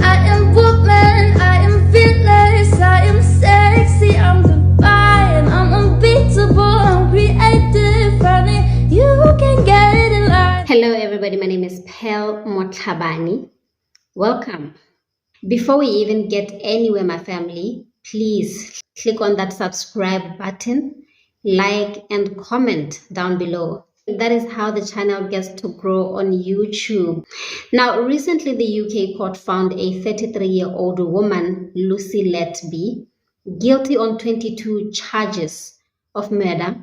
I am woman, I am fearless, I am sexy, I'm divine, I'm unbeatable, I'm creative, honey, you can get in line. Hello everybody, my name is Pel Motlhabani. Welcome. Before we even get anywhere, my family, please click on that subscribe button, like and comment down below. That is how the channel gets to grow on YouTube. Now, recently the UK court found a 33-year-old woman, Lucy Letby, guilty on 22 charges of murder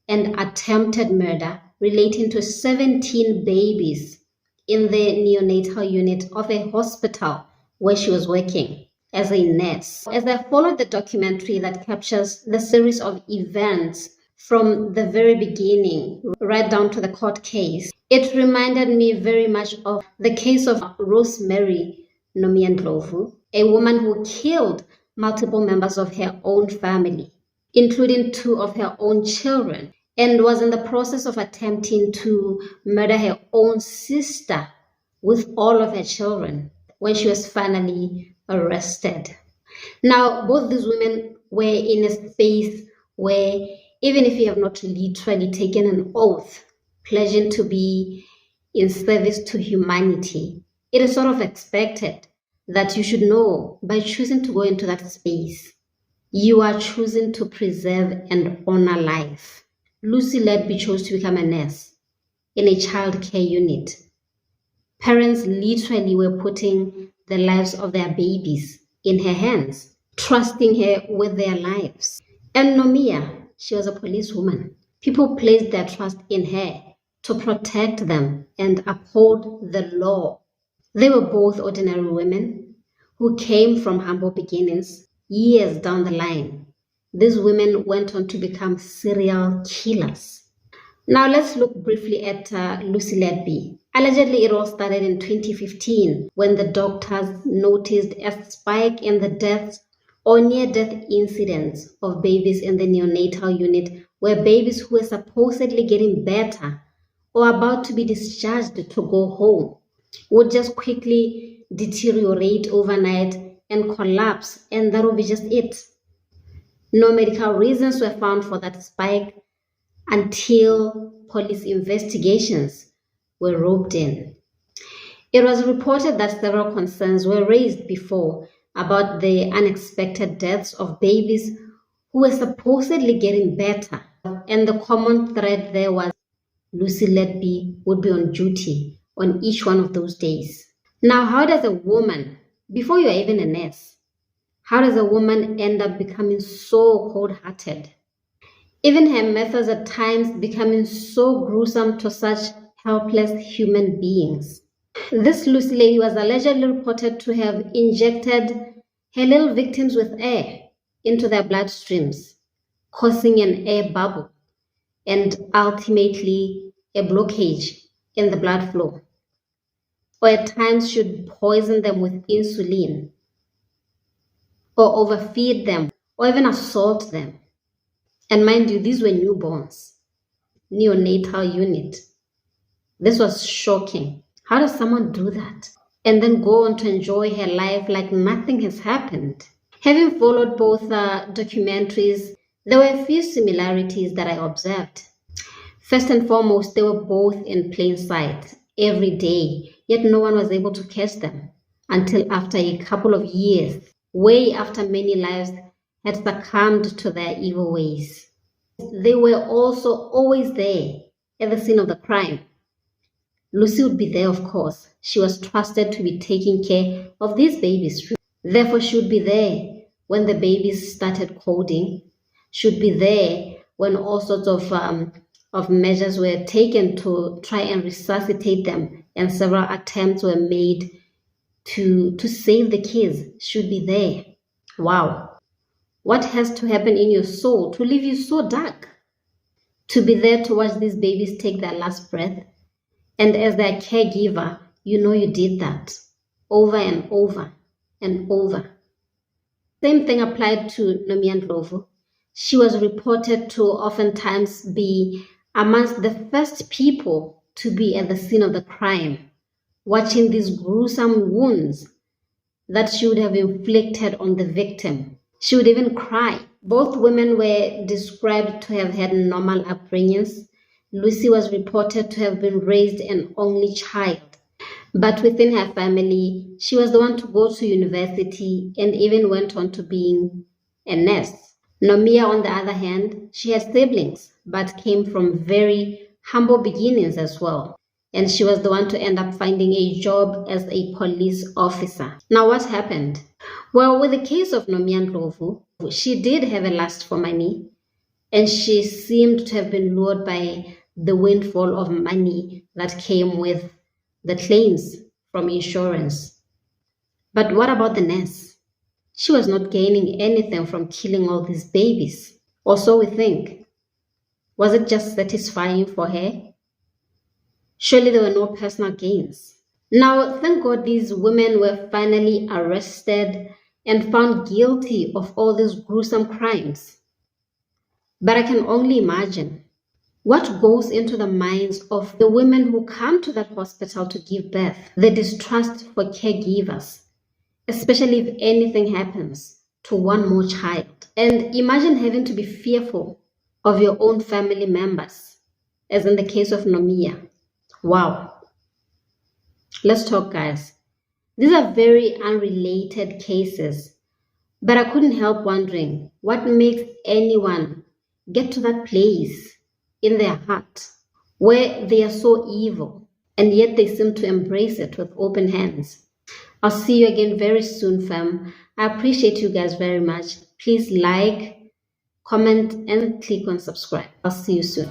and attempted murder relating to 17 babies in the neonatal unit of a hospital where she was working as a nurse. As I followed the documentary that captures the series of events from the very beginning right down to the court case, it reminded me very much of the case of Rosemary Nomia Ndlovu, a woman who killed multiple members of her own family, including 2 of her own children, and was in the process of attempting to murder her own sister with all of her children when she was finally arrested. Now, both these women were in a space where, even if you have not literally taken an oath pledging to be in service to humanity, it is sort of expected that you should know by choosing to go into that space, you are choosing to preserve and honor life. Lucy Letby chose to become a nurse in a child care unit. Parents literally were putting the lives of their babies in her hands, trusting her with their lives. And Nomia, she was a policewoman. People placed their trust in her to protect them and uphold the law. They were both ordinary women who came from humble beginnings. Years down the line, these women went on to become serial killers. Now let's look briefly at Lucy Letby. Allegedly, it all started in 2015 when the doctors noticed a spike in the deaths or near-death incidents of babies in the neonatal unit, where babies who were supposedly getting better or about to be discharged to go home would just quickly deteriorate overnight and collapse, and that would be just it. No medical reasons were found for that spike until police investigations were roped in. It was reported that several concerns were raised before about the unexpected deaths of babies who were supposedly getting better, and the common thread there was Lucy Letby would be on duty on each one of those days. Now, how does a woman, before you're even a nurse, how does a woman end up becoming so cold-hearted? Even her methods at times becoming so gruesome to such helpless human beings. This Lucy lady was allegedly reported to have injected her little victims with air into their bloodstreams, causing an air bubble and ultimately a blockage in the blood flow. Or at times should poison them with insulin, or overfeed them, or even assault them. And mind you, these were newborns, neonatal unit. This was shocking. How does someone do that? And then go on to enjoy her life like nothing has happened? Having followed both documentaries, there were a few similarities that I observed. First and foremost, they were both in plain sight every day, yet no one was able to catch them until after a couple of years, way after many lives had succumbed to their evil ways. They were also always there at the scene of the crime. Lucy would be there, of course. She was trusted to be taking care of these babies. Therefore, she would be there when the babies started coding. She would be there when all sorts of measures were taken to try and resuscitate them, and several attempts were made to save the kids. She would be there. Wow. What has to happen in your soul to leave you so dark? To be there to watch these babies take their last breath. And as their caregiver, you know you did that over and over and over. Same thing applied to Nomia Ndlovu. She was reported to oftentimes be amongst the first people to be at the scene of the crime, watching these gruesome wounds that she would have inflicted on the victim. She would even cry. Both women were described to have had normal upbringings. Lucy was reported to have been raised an only child. But within her family, she was the one to go to university and even went on to being a nurse. Nomia, on the other hand, she had siblings, but came from very humble beginnings as well. And she was the one to end up finding a job as a police officer. Now, what happened? Well, with the case of Nomia Ndlovu, she did have a lust for money, and she seemed to have been lured by the windfall of money that came with the claims from insurance. But what about the nurse? She was not gaining anything from killing all these babies, or so we think. Was it just satisfying for her? Surely there were no personal gains. Now, thank God these women were finally arrested and found guilty of all these gruesome crimes. But I can only imagine what goes into the minds of the women who come to that hospital to give birth, the distrust for caregivers, especially if anything happens to one more child. And imagine having to be fearful of your own family members, as in the case of Nomia. Wow. Let's talk, guys. These are very unrelated cases, but I couldn't help wondering what makes anyone get to that place in their heart where they are so evil and yet they seem to embrace it with open hands. I'll see you again very soon, fam. I appreciate you guys very much. Please like, comment, and click on subscribe. I'll see you soon.